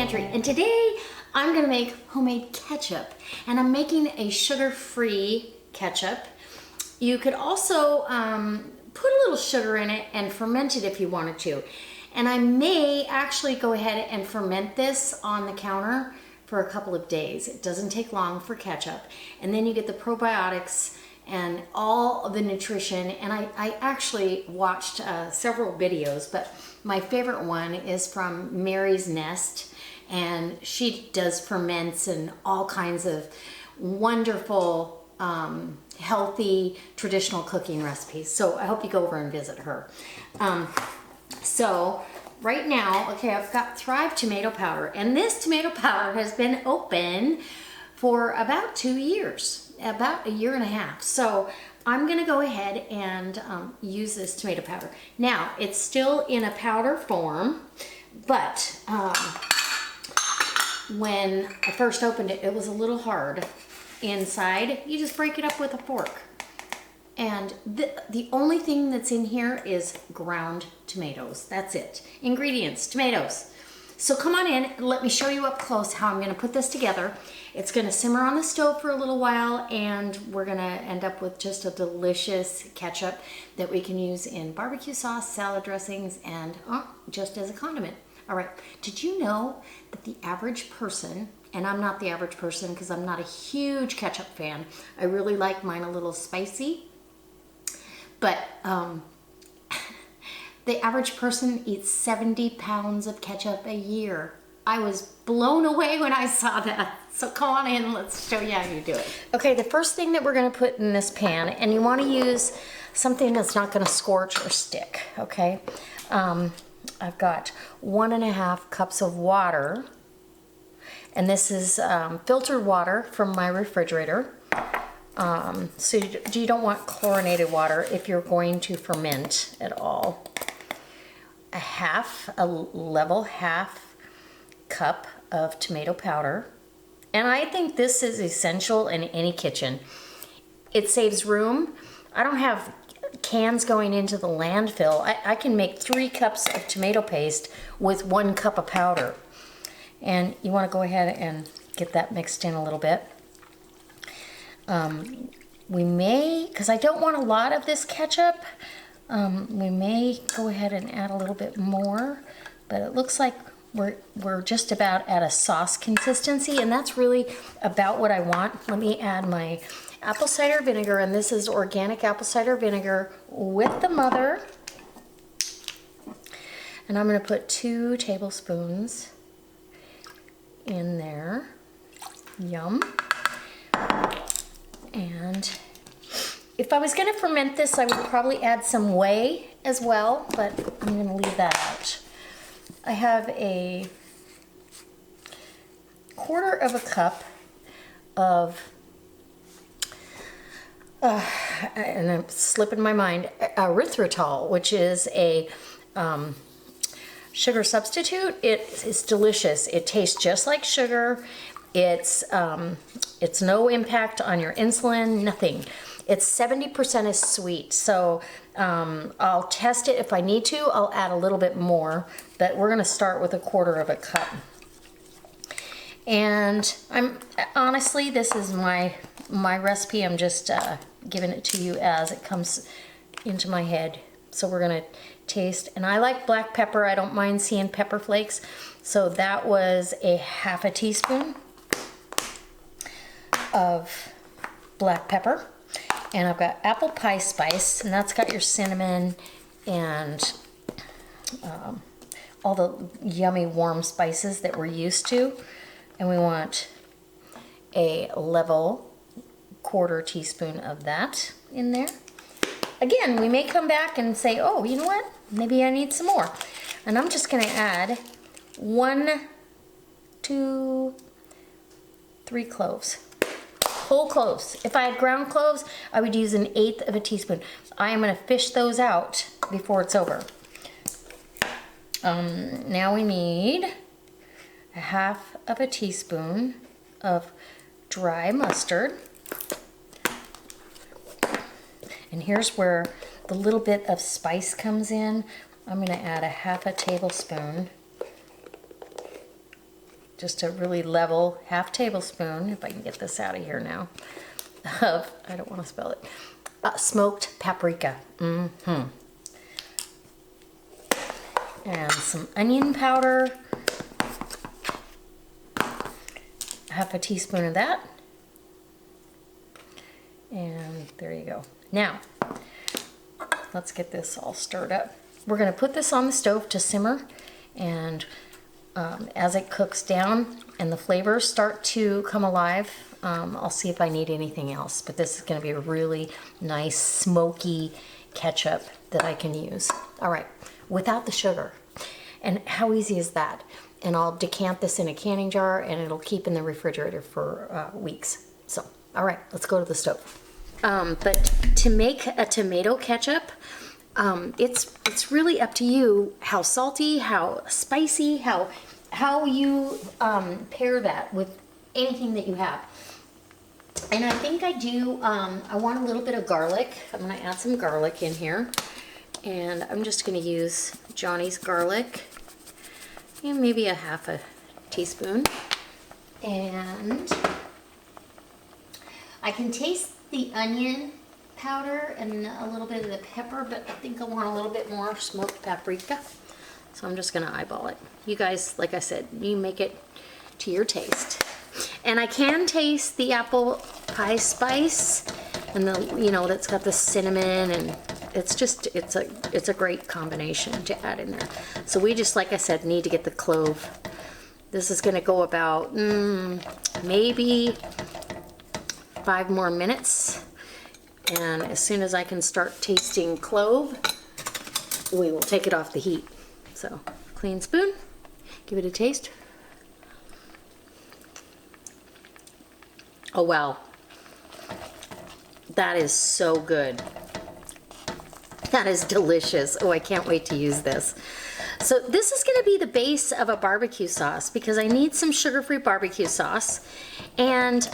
Pantry, and today I'm gonna make homemade ketchup, and I'm making a sugar-free ketchup. You could also put a little sugar in it and ferment it if you wanted to. And I may actually go ahead and ferment this on the counter for a couple of days. It doesn't take long for ketchup. And then you get the probiotics and all of the nutrition. And I actually watched several videos, but my favorite one is from Mary's Nest. And she does ferments and all kinds of wonderful, healthy, traditional cooking recipes. So I hope you go over and visit her. So right now, okay, I've got Thrive tomato powder, and this tomato powder has been open for about 2 years, about a year and a half. So I'm gonna go ahead and use this tomato powder. Now, it's still in a powder form, but when I first opened it, it was a little hard inside. You just break it up with a fork. And the only thing that's in here is ground tomatoes. That's it. Ingredients, tomatoes. So come on in and let me show you up close how I'm gonna put this together. It's gonna simmer on the stove for a little while, and we're gonna end up with just a delicious ketchup that we can use in barbecue sauce, salad dressings, and just as a condiment. All right, did you know that the average person, and I'm not the average person because I'm not a huge ketchup fan. I really like mine a little spicy. But the average person eats 70 pounds of ketchup a year. I was blown away when I saw that. So come on in, let's show you how you do it. Okay, the first thing that we're gonna put in this pan, and you wanna use something that's not gonna scorch or stick, okay? I've got 1.5 cups of water, and this is filtered water from my refrigerator. So you don't want chlorinated water if you're going to ferment at all. A level half cup of tomato powder. And I think this is essential in any kitchen. It saves room. I don't have cans going into the landfill. I can make 3 cups of tomato paste with 1 cup of powder. And you want to go ahead and get that mixed in a little bit. We may, because I don't want a lot of this ketchup, we may go ahead and add a little bit more, but it looks like we're just about at a sauce consistency, and that's really about what I want. Let me add my apple cider vinegar, and this is organic apple cider vinegar with the mother. And I'm going to put 2 tablespoons in there. Yum. And if I was going to ferment this, I would probably add some whey as well, but I'm going to leave that out. I have a 1/4 cup of, and I'm slipping my mind, erythritol, which is a sugar substitute. It is delicious. It tastes just like sugar. It's no impact on your insulin, nothing. It's 70% is sweet, so I'll test it if I need to. I'll add a little bit more, but we're gonna start with a 1/4 cup. And honestly, this is my recipe. I'm just giving it to you as it comes into my head. So we're gonna taste, and I like black pepper. I don't mind seeing pepper flakes. So that was a 1/2 teaspoon of black pepper. And I've got apple pie spice, and that's got your cinnamon and all the yummy warm spices that we're used to. And we want a level 1/4 teaspoon of that in there. Again, we may come back and say, oh, you know what? Maybe I need some more. And I'm just gonna add 1, 2, 3 cloves. Whole cloves. If I had ground cloves, I would use 1/8 teaspoon. I am going to fish those out before it's over. Now we need 1/2 teaspoon of dry mustard. And here's where the little bit of spice comes in. I'm going to add 1/2 tablespoon just a really level half tablespoon, if I can get this out of here now, of, I don't want to spell it, smoked paprika. And some onion powder, half a teaspoon of that. And there you go. Now, let's get this all stirred up. We're gonna put this on the stove to simmer, and as it cooks down and the flavors start to come alive, I'll see if I need anything else. But this is gonna be a really nice smoky ketchup that I can use. All right, without the sugar. And how easy is that? And I'll decant this in a canning jar and it'll keep in the refrigerator for weeks. So, all right, let's go to the stove. But to make a tomato ketchup, it's really up to you how salty, how spicy, how you pair that with anything that you have. And I think I do, I want a little bit of garlic. I'm gonna add some garlic in here. And I'm just gonna use Johnny's garlic and maybe a half a teaspoon. And I can taste the onion powder and a little bit of the pepper, but I think I want a little bit more smoked paprika. So I'm just gonna eyeball it. You guys, like I said, you make it to your taste. And I can taste the apple pie spice and the, you know, that's got the cinnamon, and it's just, it's a great combination to add in there. So we just, like I said, need to get the clove. This is gonna go about maybe 5 more minutes. And as soon as I can start tasting clove, we will take it off the heat. So, clean spoon, give it a taste. Oh wow, that is so good. That is delicious. Oh, I can't wait to use this. So this is gonna be the base of a barbecue sauce because I need some sugar-free barbecue sauce. And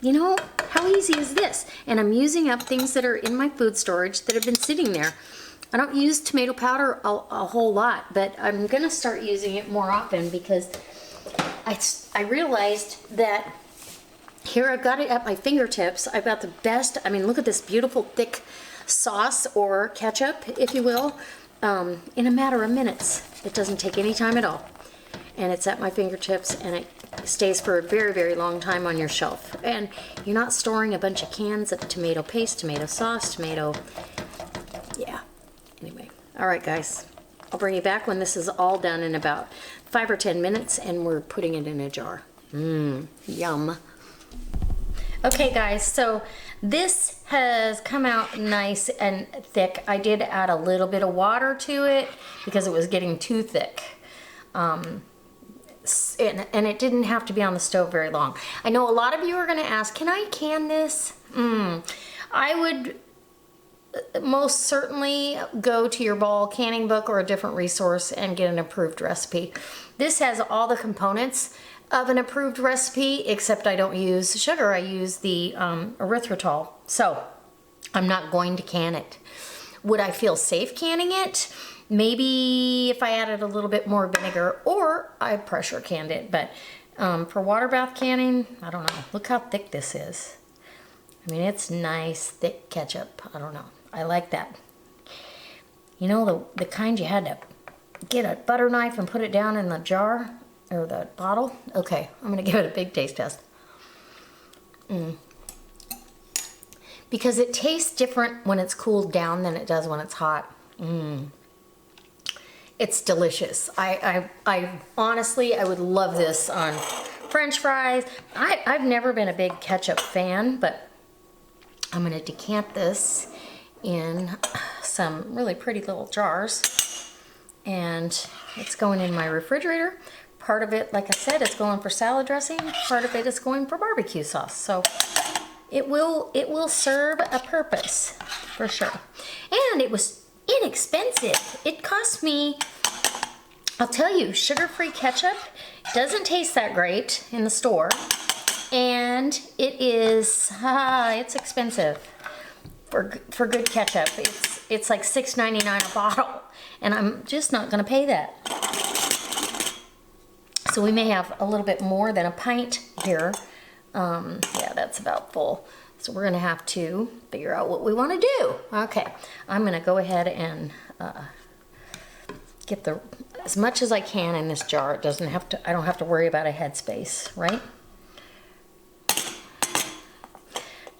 you know, how easy is this? And I'm using up things that are in my food storage that have been sitting there. I don't use tomato powder a whole lot, but I'm gonna start using it more often because I realized that here I've got it at my fingertips. I've got the best, I mean, look at this beautiful thick sauce or ketchup, if you will, in a matter of minutes. It doesn't take any time at all. And it's at my fingertips, and it stays for a very, very long time on your shelf. And you're not storing a bunch of cans of tomato paste, tomato sauce, tomato, yeah. Anyway, all right, guys. I'll bring you back when this is all done in about 5 or 10 minutes, and we're putting it in a jar. Yum. Okay, guys, so this has come out nice and thick. I did add a little bit of water to it because it was getting too thick. And it didn't have to be on the stove very long. I know a lot of you are gonna ask, can I can this? I would most certainly go to your Ball canning book or a different resource and get an approved recipe. This has all the components of an approved recipe, except I don't use sugar. I use the erythritol. So I'm not going to can it. Would I feel safe canning it? Maybe if I added a little bit more vinegar, or I pressure canned it. But for water bath canning, I don't know. Look how thick this is. I mean, it's nice, thick ketchup. I don't know. I like that. You know, the kind you had to get a butter knife and put it down in the jar or the bottle? Okay, I'm gonna give it a big taste test. Because it tastes different when it's cooled down than it does when it's hot. It's delicious. I honestly, I would love this on French fries. I've never been a big ketchup fan, but I'm gonna decant this in some really pretty little jars. And it's going in my refrigerator. Part of it, like I said, is going for salad dressing. Part of it is going for barbecue sauce. So it will serve a purpose for sure. And it was inexpensive. It cost me, I'll tell you, sugar-free ketchup doesn't taste that great in the store. And it is, it's expensive for good ketchup. It's like $6.99 a bottle. And I'm just not gonna pay that. So we may have a little bit more than a pint here. Yeah, that's about full. So we're gonna have to figure out what we wanna do. Okay, I'm gonna go ahead and get as much as I can in this jar. It doesn't have to, I don't have to worry about a headspace, right?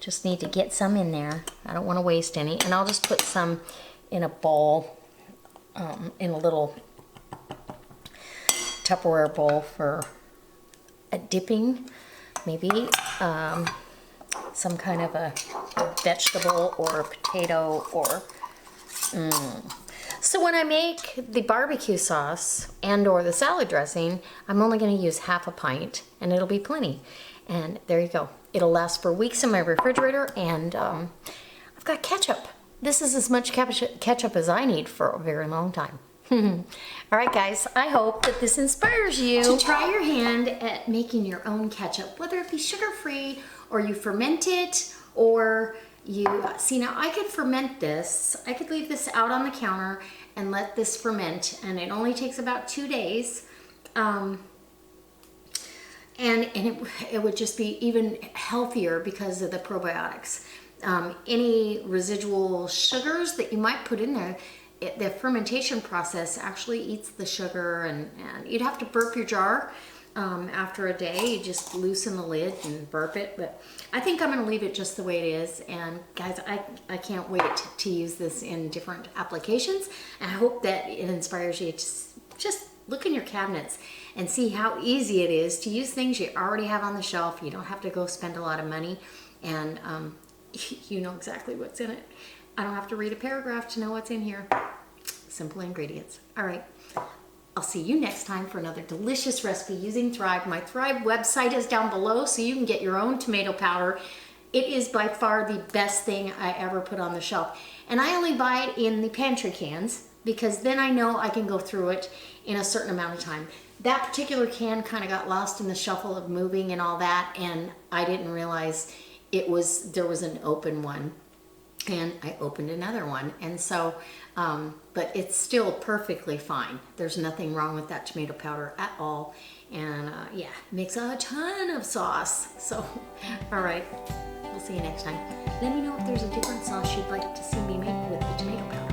Just need to get some in there. I don't wanna waste any. And I'll just put some in a bowl, in a little Tupperware bowl for a dipping, maybe some kind of a vegetable or a potato or So when I make the barbecue sauce and or the salad dressing, I'm only going to use half a pint and it'll be plenty. And there you go. It'll last for weeks in my refrigerator, and I've got ketchup. This is as much ketchup as I need for a very long time. All right, guys, I hope that this inspires you to try your hand at making your own ketchup, whether it be sugar-free or you ferment it, or you see, now I could ferment this. I could leave this out on the counter and let this ferment, and it only takes about 2 days. And it would just be even healthier because of the probiotics. Any residual sugars that you might put in there, the fermentation process actually eats the sugar, and you'd have to burp your jar after a day. You just loosen the lid and burp it, but I think I'm gonna leave it just the way it is. And guys, I can't wait to use this in different applications, and I hope that it inspires you to just look in your cabinets and see how easy it is to use things you already have on the shelf. You don't have to go spend a lot of money, and you know exactly what's in it. I don't have to read a paragraph to know what's in here. Simple ingredients. All right, I'll see you next time for another delicious recipe using Thrive. My Thrive website is down below so you can get your own tomato powder. It is by far the best thing I ever put on the shelf. And I only buy it in the pantry cans because then I know I can go through it in a certain amount of time. That particular can kind of got lost in the shuffle of moving and all that, and I didn't realize there was an open one, and I opened another one, and so but it's still perfectly fine. There's nothing wrong with that tomato powder at all, and yeah, makes a ton of sauce. So all right, we'll see you next time. Let me know if there's a different sauce you'd like to see me make with the tomato powder.